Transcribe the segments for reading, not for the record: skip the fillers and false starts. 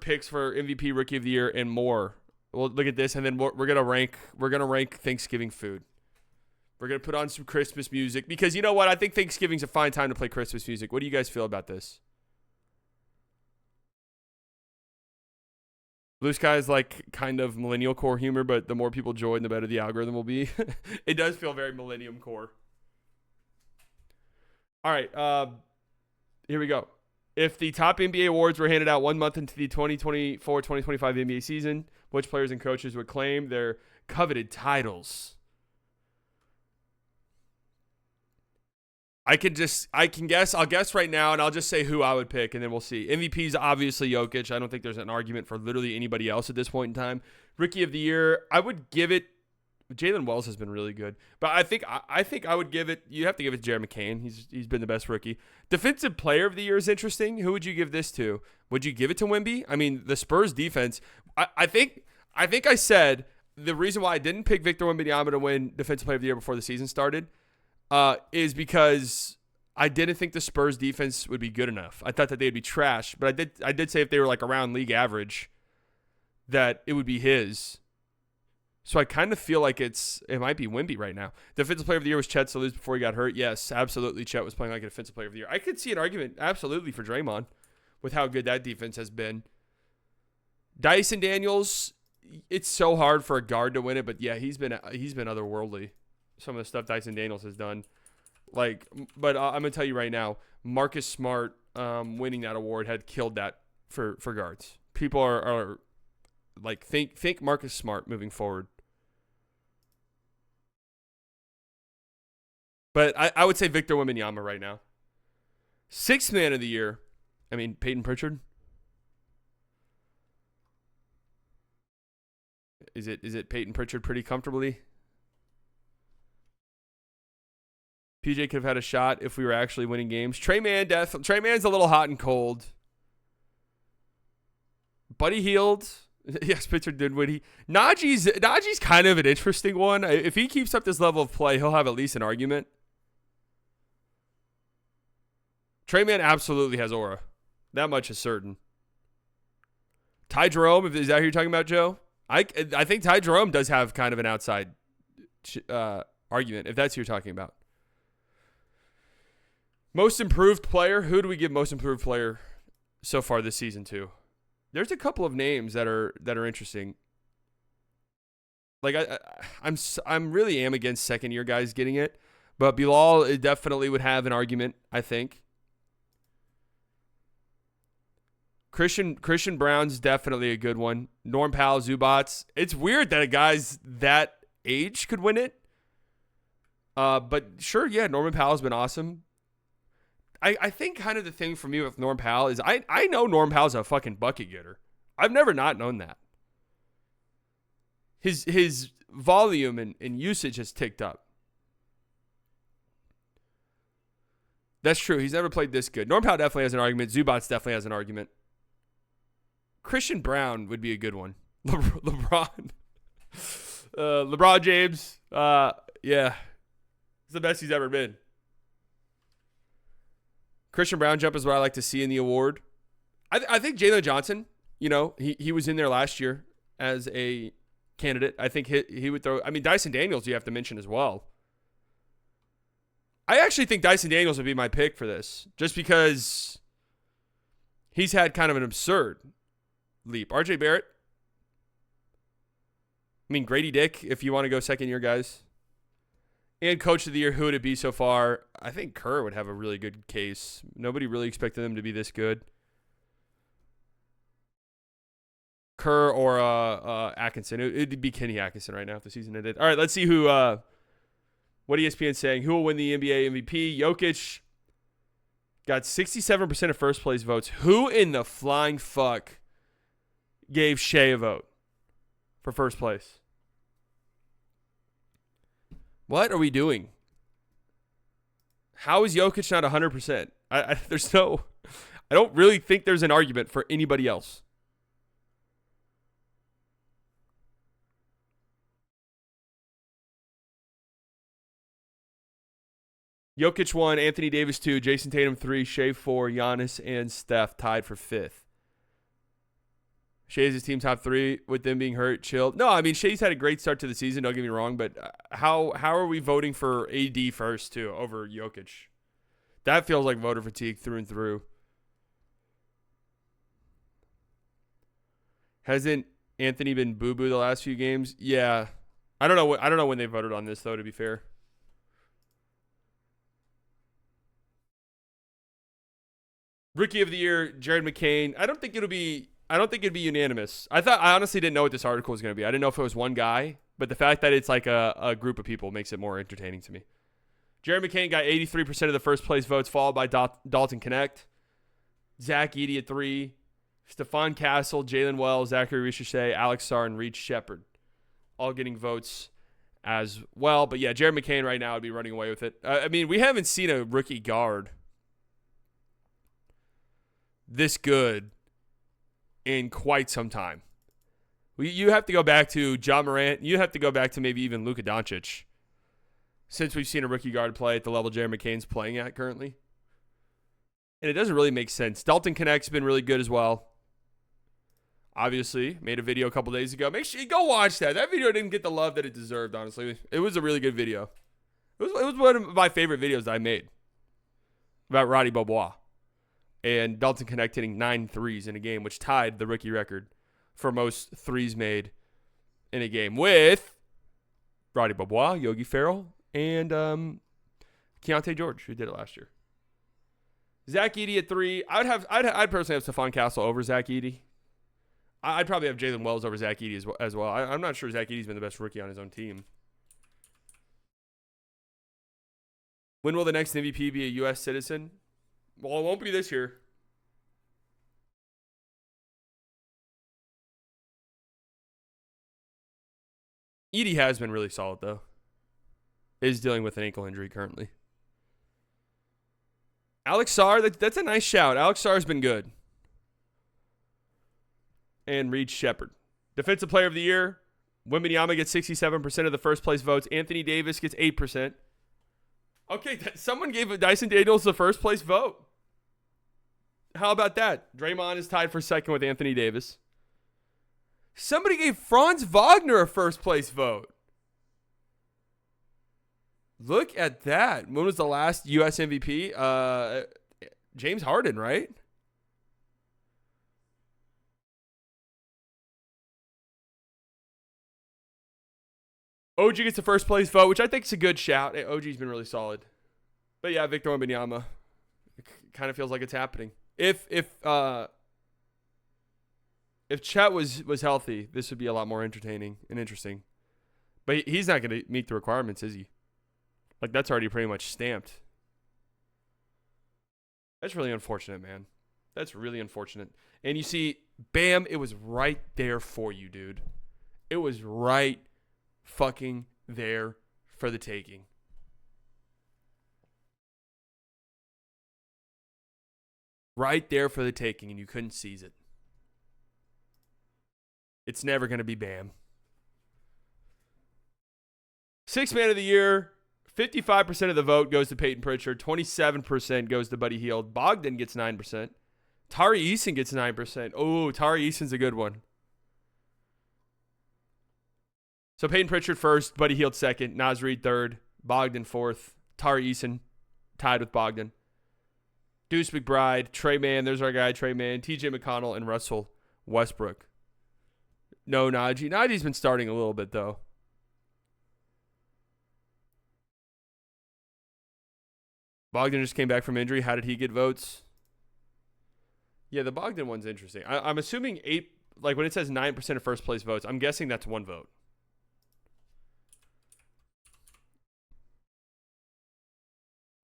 picks for MVP, Rookie of the Year, and more. Well, look at this, and then we're gonna rank Thanksgiving food. We're gonna put on some Christmas music because you know what? I think Thanksgiving's a fine time to play Christmas music. What do you guys feel about this? Blue Sky is like kind of millennial core humor, but the more people join, the better the algorithm will be. It does feel very millennium core. All right, here we go. If the top NBA awards were handed out 1 month into the 2024-2025 NBA season, which players and coaches would claim their coveted titles? I can guess. I'll guess right now, and I'll just say who I would pick, and then we'll see. MVP is obviously Jokic. I don't think there's an argument for literally anybody else at this point in time. Rookie of the Year, I would give it. Jalen Wells has been really good, but I think I would give it. You have to give it to Jared McCain. He's been the best rookie. Defensive Player of the Year is interesting. Who would you give this to? Would you give it to Wemby? I mean, the Spurs defense. I think I said the reason why I didn't pick Victor Wembanyama to win Defensive Player of the Year before the season started is because I didn't think the Spurs defense would be good enough. I thought that they'd be trash, but I did say if they were like around league average, that it would be his. So I kind of feel like it might be Wemby right now. Defensive Player of the Year was Chet Saluz before he got hurt. Yes, absolutely. Chet was playing like a Defensive Player of the Year. I could see an argument absolutely for Draymond with how good that defense has been. Dyson Daniels, it's so hard for a guard to win it, but yeah, he's been otherworldly. Some of the stuff Dyson Daniels has done. But I'm going to tell you right now, Marcus Smart winning that award had killed that for guards. People are like, think Marcus Smart moving forward. But I would say Victor Wembanyama right now. Sixth Man of the Year. I mean, Peyton Pritchard. Is it Peyton Pritchard pretty comfortably? PJ could have had a shot if we were actually winning games. Trey Man's a little hot and cold. Buddy Hield. Yes, Pitcher Dinwiddie. Najee's kind of an interesting one. If he keeps up this level of play, he'll have at least an argument. Trey Man absolutely has aura. That much is certain. Ty Jerome, is that who you're talking about, Joe? I think Ty Jerome does have kind of an outside argument, if that's who you're talking about. Most improved player. Who do we give most improved player so far this season to? There's a couple of names that are interesting. Like I'm really am against second year guys getting it, but Bilal definitely would have an argument, I think. Christian Brown's definitely a good one. Norm Powell, Zubats. It's weird that a guy's that age could win it. But sure, yeah, Norman Powell's been awesome. I think kind of the thing for me with Norm Powell is I know Norm Powell's a fucking bucket getter. I've never not known that. His volume and usage has ticked up. That's true. He's never played this good. Norm Powell definitely has an argument. Zubats definitely has an argument. Christian Brown would be a good one. LeBron James. Yeah. He's the best he's ever been. Christian Brown jump is what I like to see in the award. I think Jalen Johnson, he was in there last year as a candidate. I think he would throw. I mean, Dyson Daniels you have to mention as well. I actually think Dyson Daniels would be my pick for this, just because he's had kind of an absurd leap. RJ Barrett. I mean, Grady Dick, if you want to go second year, guys. And Coach of the Year, who would it be so far? I think Kerr would have a really good case. Nobody really expected them to be this good. Kerr or Atkinson. It'd be Kenny Atkinson right now if the season ended. All right, let's see what ESPN's saying. Who will win the NBA MVP? Jokic got 67% of first place votes. Who in the flying fuck gave Shea a vote for first place? What are we doing? How is Jokic not 100%? I don't really think there's an argument for anybody else. Jokic 1, Anthony Davis 2, Jason Tatum 3, Shea 4, Giannis and Steph tied for 5th. Shai's his team top 3 with them being hurt. Chilled. No, I mean Shai's had a great start to the season. Don't get me wrong, but how are we voting for AD first too over Jokic? That feels like voter fatigue through and through. Hasn't Anthony been boo-boo the last few games? Yeah. I don't know when they voted on this though, to be fair. Rookie of the year, Jared McCain. I don't think it'd be unanimous. I honestly didn't know what this article was going to be. I didn't know if it was one guy, but the fact that it's like a group of people makes it more entertaining to me. Jared McCain got 83% of the first place votes, followed by Dalton Connect, Zach Edey at 3, Stephon Castle, Jalen Wells, Zachary Richardson, Alex Sarr, and Reed Shepard, all getting votes as well. But yeah, Jared McCain right now would be running away with it. I mean, we haven't seen a rookie guard this good in quite some time. You have to go back to John Morant. You have to go back to maybe even Luka Doncic since we've seen a rookie guard play at the level Jared McCain's playing at currently. And it doesn't really make sense. Dalton Connect's been really good as well. Obviously, made a video a couple days ago. Make sure you go watch that. That video didn't get the love that it deserved, honestly. It was a really good video. It was one of my favorite videos that I made about Roddy Bobois. And Dalton Connect hitting 9 threes in a game, which tied the rookie record for most threes made in a game with Roddy Bobois, Yogi Ferrell, and Keontae George, who did it last year. Zach Edey at 3. I'd personally have Stephon Castle over Zach Edey. I'd probably have Jalen Wells over Zach Edey as well. I'm not sure Zach Edey's been the best rookie on his own team. When will the next MVP be a U.S. citizen? Well, it won't be this year. Edey has been really solid, though. Is dealing with an ankle injury currently. Alex Sarr, that's a nice shout. Alex Sarr's been good. And Reed Shepard. Defensive Player of the Year. Wembanyama gets 67% of the first place votes. Anthony Davis gets 8%. Okay, someone gave Dyson Daniels the first place vote. How about that? Draymond is tied for second with Anthony Davis. Somebody gave Franz Wagner a first place vote. Look at that. When was the last U.S. MVP? James Harden, right? OG gets the first place vote, which I think is a good shout. OG's been really solid. But yeah, Victor Wembanyama. It kind of feels like it's happening. If Chet was healthy, this would be a lot more entertaining and interesting. But he's not going to meet the requirements, is he? Like, that's already pretty much stamped. That's really unfortunate, man. That's really unfortunate. And you see, bam, it was right there for you, dude. It was right fucking there for the taking. Right there for the taking, and you couldn't seize it. It's never going to be Bam. Sixth man of the year, 55% of the vote goes to Peyton Pritchard. 27% goes to Buddy Hield. Bogdan gets 9%. Tari Eason gets 9%. Oh, Tari Eason's a good one. So Peyton Pritchard first, Buddy Hield second, Naz Reid third, Bogdan fourth, Tari Eason tied with Bogdan. Deuce McBride, Trey Mann, there's our guy, Trey Mann, TJ McConnell, and Russell Westbrook. No Najee. Najee's been starting a little bit, though. Bogdan just came back from injury. How did he get votes? Yeah, the Bogdan one's interesting. I'm assuming when it says 9% of first place votes, I'm guessing that's one vote.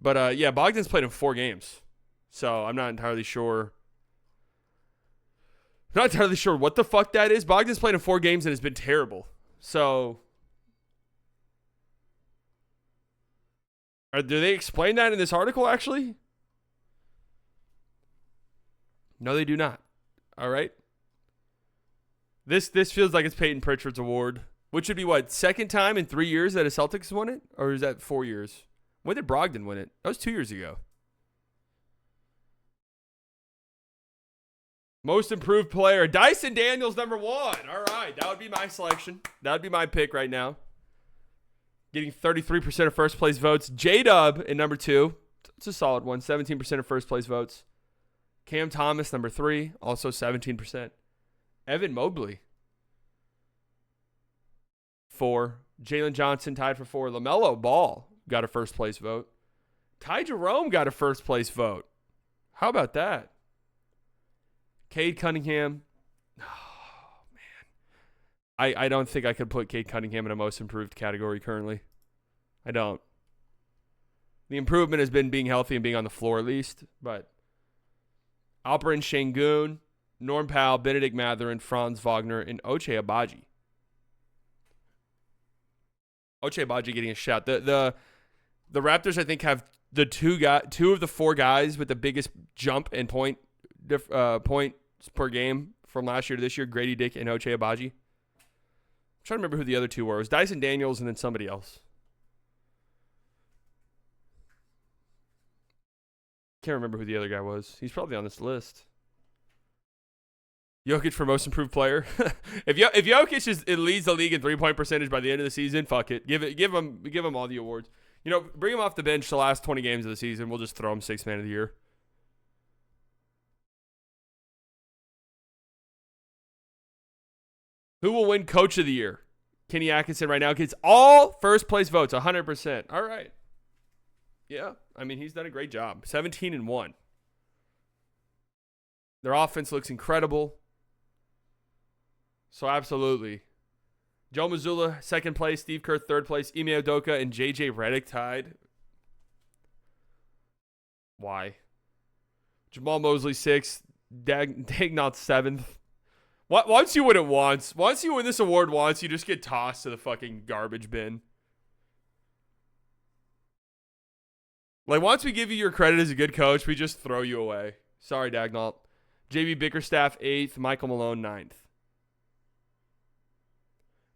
But, yeah, Bogdan's played in 4 games. So I'm not entirely sure. Not entirely sure what the fuck that is. Bogdan's played in 4 games and has been terrible. So, do they explain that in this article, actually? No, they do not. All right. This feels like it's Peyton Pritchard's award, which would be what, second time in 3 years that a Celtics won it? Or is that 4 years? When did Brogdon win it? That was 2 years ago. Most improved player, Dyson Daniels, number 1. All right, that would be my selection. That would be my pick right now. Getting 33% of first place votes. J-Dub in number 2. It's a solid one. 17% of first place votes. Cam Thomas, number 3. Also 17%. Evan Mobley, 4. Jalen Johnson tied for 4. LaMelo Ball got a first place vote. Ty Jerome got a first place vote. How about that? Cade Cunningham. Oh, man. I don't think I could put Cade Cunningham in a most improved category currently. I don't. The improvement has been being healthy and being on the floor at least. But Alperen Şengün, Norm Powell, Benedict Mathurin, Franz Wagner, and Ochai Agbaji. Ochai Agbaji getting a shot. The Raptors, I think, have the two of the 4 guys with the biggest jump in points per game from last year to this year, Grady Dick and Ochai Agbaji. I'm trying to remember who the other 2 were. It was Dyson Daniels and then somebody else. Can't remember who the other guy was. He's probably on this list. Jokic for most improved player. if Jokic leads the league in 3-point percentage by the end of the season, fuck it. Give him all the awards. Bring him off the bench the last 20 games of the season. We'll just throw him 6th man of the year. Who will win coach of the year? Kenny Atkinson right now gets all first place votes, 100%. All right. Yeah, I mean, he's done a great job. 17-1. Their offense looks incredible. So absolutely. Joe Mazzulla, 2nd place. Steve Kerr, 3rd place. Ime Udoka and JJ Redick tied. Why? Jamal Mosley, 6th. Daignault, 7th. Once you win it once, once you win this award once, you just get tossed to the fucking garbage bin. Like, once we give you your credit as a good coach, we just throw you away. Sorry, Daignault. JB Bickerstaff, 8th. Michael Malone, 9th.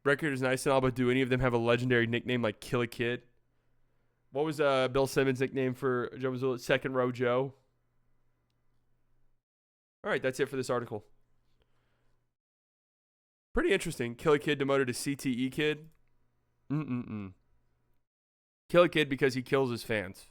Record is nice and all, but do any of them have a legendary nickname like Kill a Kid? What was Bill Simmons' nickname for Joe Mazzulla? 2nd Row Joe. All right, that's it for this article. Pretty interesting. Kill a Kid demoted to CTE Kid. Kill a Kid because he kills his fans.